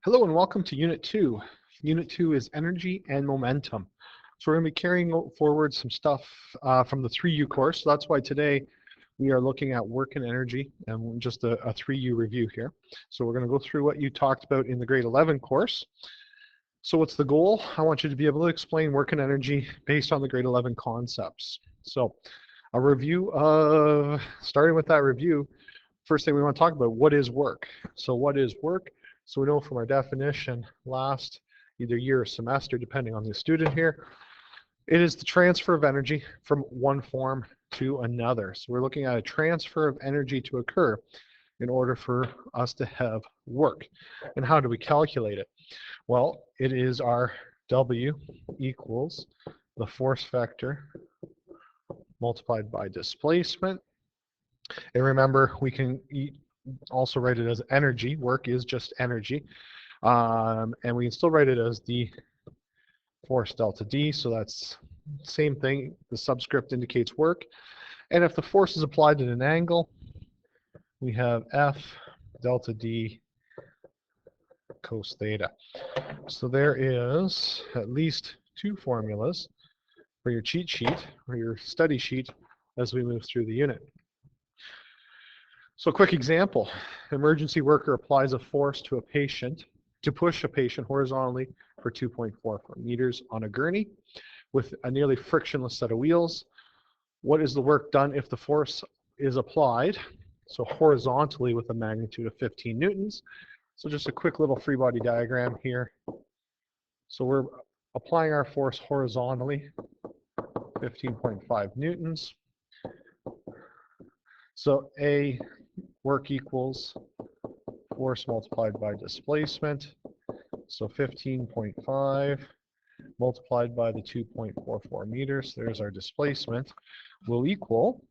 Hello and welcome to Unit 2. Unit 2 is energy and momentum. So we're going to be carrying forward some stuff from the 3U course. So that's why today we are looking at work and energy and just a 3U review here. So we're going to go through what you talked about in the grade 11 course. So what's the goal? I want you to be able to explain work and energy based on the grade 11 concepts. So a review of, starting with that review, first thing we want to talk about, what is work? So what is work? So we know from our definition last either year or semester, depending on the student here, it is the transfer of energy from one form to another. So we're looking at a transfer of energy to occur in order for us to have work. And how do we calculate it? Well, it is our W equals the force vector multiplied by displacement. And remember, we can also write it as energy. Work is just energy. And we can still write it as the force delta D. So that's same thing. The subscript indicates work. And if the force is applied at an angle, we have F delta D cos theta. So there is at least two formulas for your cheat sheet or your study sheet as we move through the unit. So a quick example, emergency worker applies a force to a patient to push a patient horizontally for 2.44 meters on a gurney with a nearly frictionless set of wheels. What is the work done if the force is applied? So horizontally with a magnitude of 15 newtons. So just a quick little free body diagram here. So we're applying our force horizontally, 15.5 newtons. So A work equals force multiplied by displacement. So 15.5 multiplied by the 2.44 meters, there's our displacement, will equal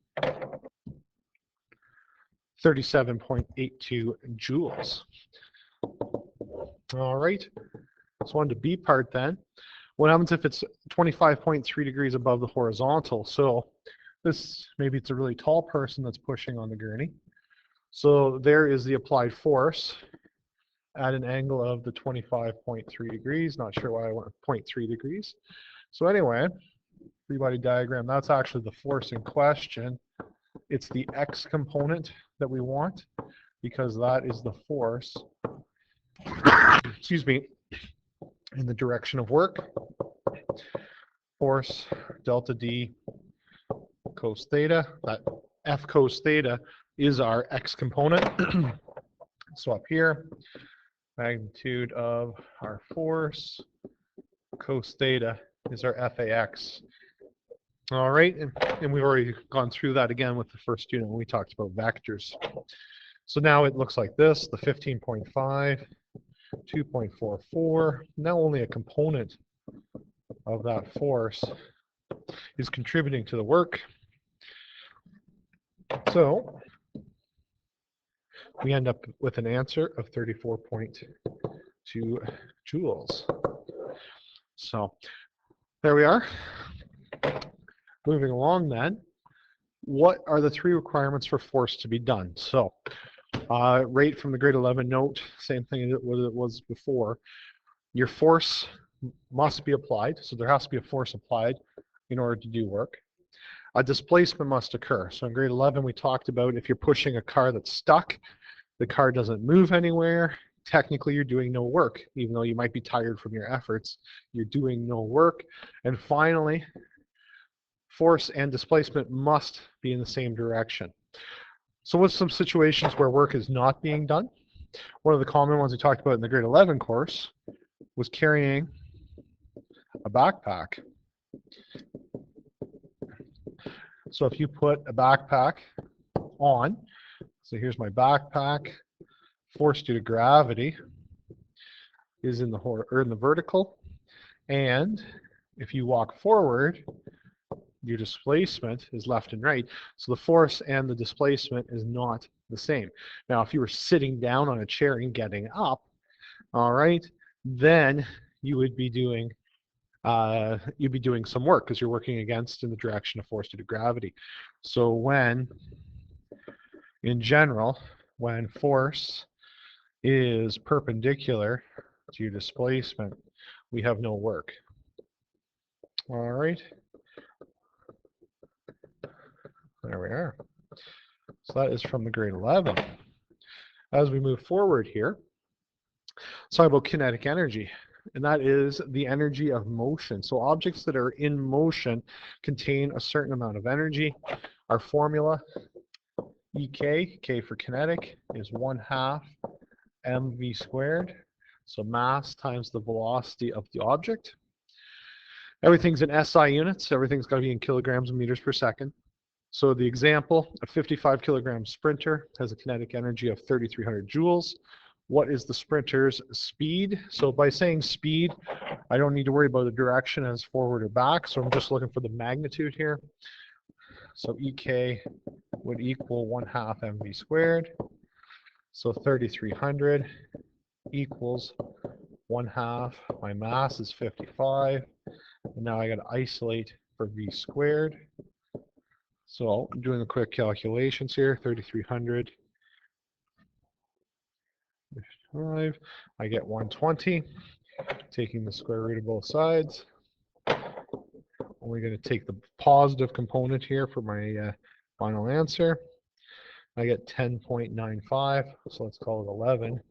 37.82 joules. All right, so on to B part then. What happens if it's 25.3 degrees above the horizontal? So this, maybe it's a really tall person that's pushing on the gurney. So there is the applied force at an angle of the 25.3 degrees. Not sure why I went 0.3 degrees. So anyway, free body diagram, that's actually the force in question. It's the X component that we want because that is the force, excuse me, in the direction of work. Force delta D cos theta, that F cos theta is our X component. So up here, magnitude of our force, cos theta is our FAX. All right, and we've already gone through that again with the first unit when we talked about vectors. So now it looks like this, the 15.5, 2.44, now only a component of that force is contributing to the work. So we end up with an answer of 34.2 joules. So there we are. Moving along then, what are the three requirements for force to be done? So right from the grade 11 note, same thing as it was before, your force must be applied. So there has to be a force applied in order to do work. A displacement must occur. So in grade 11, we talked about if you're pushing a car that's stuck, the car doesn't move anywhere, technically you're doing no work. Even though you might be tired from your efforts, you're doing no work. And finally, force and displacement must be in the same direction. So what's some situations where work is not being done? One of the common ones we talked about in the grade 11 course was carrying a backpack. So if you put a backpack on, so here's my backpack, force due to gravity is in the vertical, and if you walk forward, your displacement is left and right. So the force and the displacement is not the same. Now, if you were sitting down on a chair and getting up, all right, then you would be doing some work because you're working against in the direction of force due to gravity. So in general, when force is perpendicular to your displacement, we have no work. All right, there we are. So that is from the grade 11. As we move forward here, let's talk about kinetic energy, and that is the energy of motion. So objects that are in motion contain a certain amount of energy. Our formula, EK, K for kinetic, is 1/2 mv squared. So mass times the velocity of the object. Everything's in SI units. Everything's got to be in kilograms and meters per second. So the example, a 55 kilogram sprinter has a kinetic energy of 3,300 joules. What is the sprinter's speed? So by saying speed, I don't need to worry about the direction as forward or back. So I'm just looking for the magnitude here. So EK would equal 1/2 mv squared. So 3,300 equals 1/2. My mass is 55. And now I got to isolate for v squared. So I'm doing the quick calculations here. 3,300. I get 120. Taking the square root of both sides. Only going to take the positive component here for my final answer. I get 10.95, so let's call it 11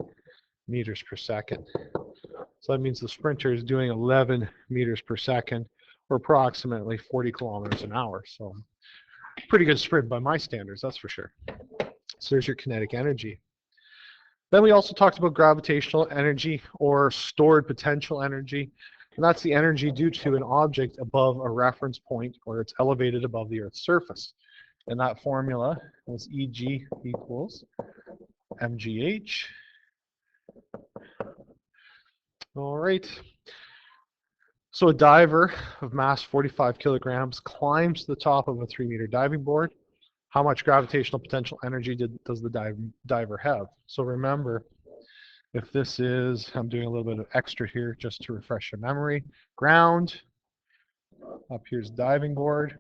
meters per second. So that means the sprinter is doing 11 meters per second, or approximately 40 kilometers an hour. So pretty good sprint by my standards, that's for sure. So there's your kinetic energy. Then we also talked about gravitational energy or stored potential energy. And that's the energy due to an object above a reference point or it's elevated above the Earth's surface. And that formula was Eg equals mgh. All right. So a diver of mass 45 kilograms climbs to the top of a 3-meter diving board. How much gravitational potential energy does the diver have? So remember, if this is, I'm doing a little bit of extra here just to refresh your memory. Ground, up here's diving board.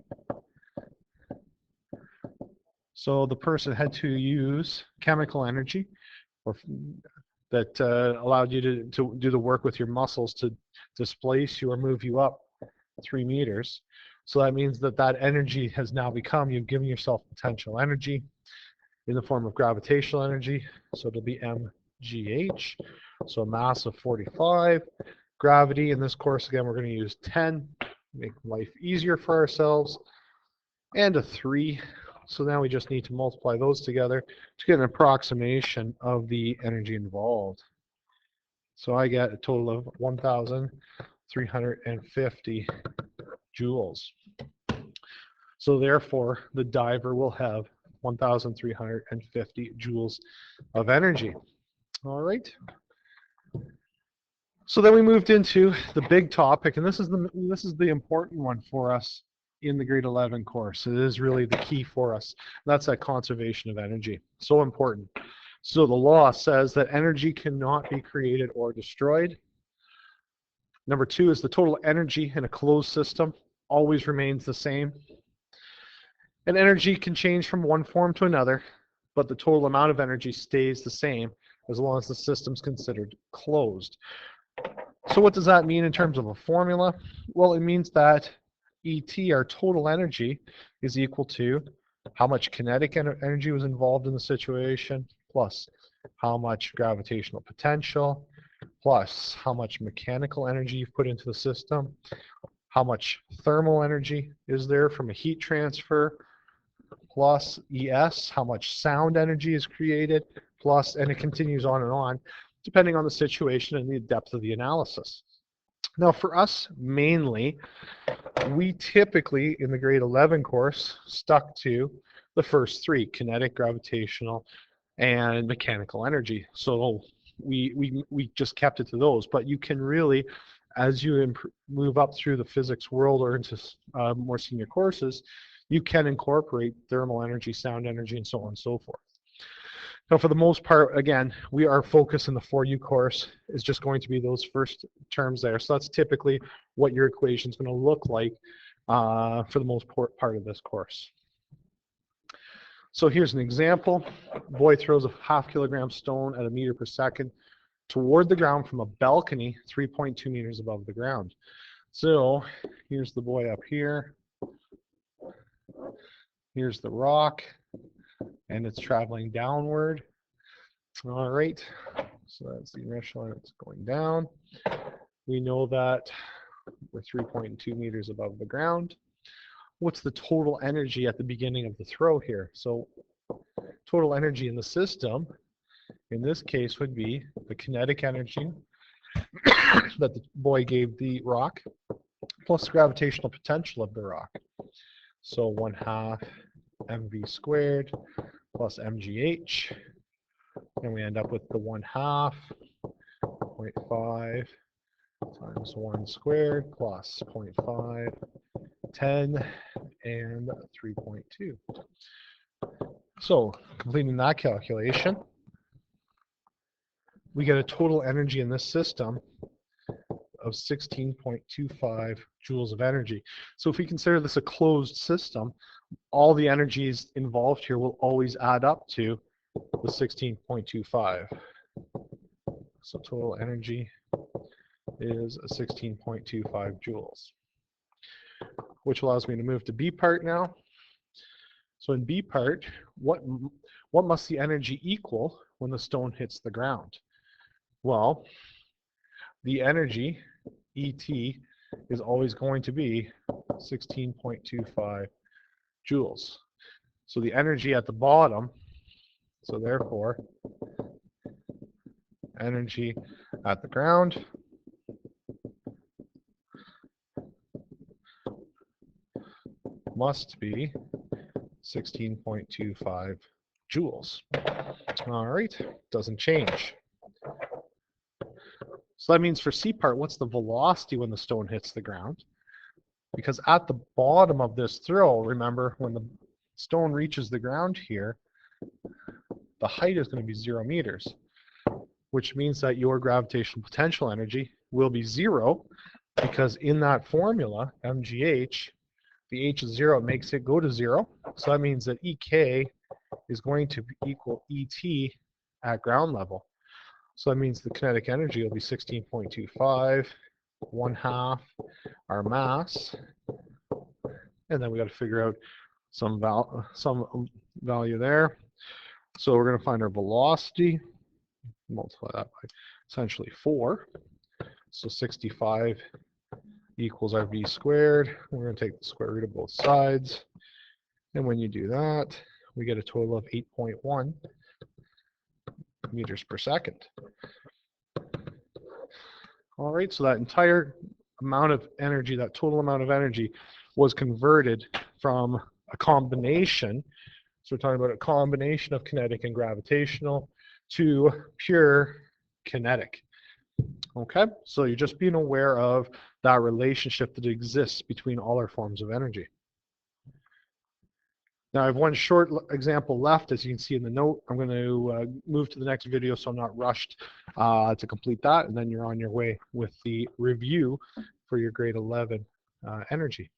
So the person had to use chemical energy or that allowed you to do the work with your muscles to displace you or move you up 3 meters. So that means that that energy has now become, you've given yourself potential energy in the form of gravitational energy. So it'll be mgh. So a mass of 45. Gravity in this course, again, we're going to use 10, make life easier for ourselves, and a 3. So now we just need to multiply those together to get an approximation of the energy involved. So I get a total of 1,350 joules. So therefore, the diver will have 1,350 joules of energy. All right. So then we moved into the big topic, and this is the important one for us in the grade 11 course. It is really the key for us. That's that conservation of energy. So important. So the law says that energy cannot be created or destroyed. Number 2 is the total energy in a closed system always remains the same. And energy can change from one form to another, but the total amount of energy stays the same as long as the system's considered closed. So what does that mean in terms of a formula? Well, it means that ET, our total energy, is equal to how much kinetic energy was involved in the situation, plus how much gravitational potential, plus how much mechanical energy you've put into the system, how much thermal energy is there from a heat transfer, plus ES, how much sound energy is created, plus, and it continues on, depending on the situation and the depth of the analysis. Now for us, mainly, we typically, in the grade 11 course, stuck to the first 3, kinetic, gravitational, and mechanical energy. So we just kept it to those, but you can really, as you move up through the physics world or into more senior courses, you can incorporate thermal energy, sound energy, and so on and so forth. Now, for the most part, again, our focus in the 4U course is just going to be those first terms there. So that's typically what your equation is going to look like for the most part of this course. So here's an example. Boy throws a half-kilogram stone at a meter per second toward the ground from a balcony 3.2 meters above the ground. So here's the boy up here. Here's the rock, and it's traveling downward. All right, so that's the initial, and it's going down. We know that we're 3.2 meters above the ground. What's the total energy at the beginning of the throw here? So total energy in the system, in this case, would be the kinetic energy that the boy gave the rock, plus the gravitational potential of the rock. So 1/2 mv squared plus mgh, and we end up with the 1/2 0.5 times 1 squared plus 0.5, 10, and 3.2. So completing that calculation, we get a total energy in this system of 16.25 joules of energy. So if we consider this a closed system, all the energies involved here will always add up to the 16.25. So total energy is 16.25 joules, which allows me to move to B part now. So in B part, what must the energy equal when the stone hits the ground? Well, the energy, ET, is always going to be 16.25 joules. So the energy at the bottom, so therefore, energy at the ground must be 16.25 joules. All right, doesn't change. So that means for C part, what's the velocity when the stone hits the ground? Because at the bottom of this throw, remember, when the stone reaches the ground here, the height is going to be 0 meters, which means that your gravitational potential energy will be 0, because in that formula, mgh, the h is 0, it makes it go to 0. So that means that EK is going to equal ET at ground level. So that means the kinetic energy will be 16.25, 1/2 our mass, and then we got to figure out some value there. So we're going to find our velocity, multiply that by essentially 4. So 65 equals our v squared. We're going to take the square root of both sides. And when you do that, we get a total of 8.1 meters per second. All right, so that entire amount of energy, that total amount of energy, was converted from a combination. So we're talking about a combination of kinetic and gravitational to pure kinetic. Okay, so you're just being aware of that relationship that exists between all our forms of energy. Now I have one short example left, as you can see in the note. I'm going to move to the next video so I'm not rushed to complete that, and then you're on your way with the review for your grade 11 energy.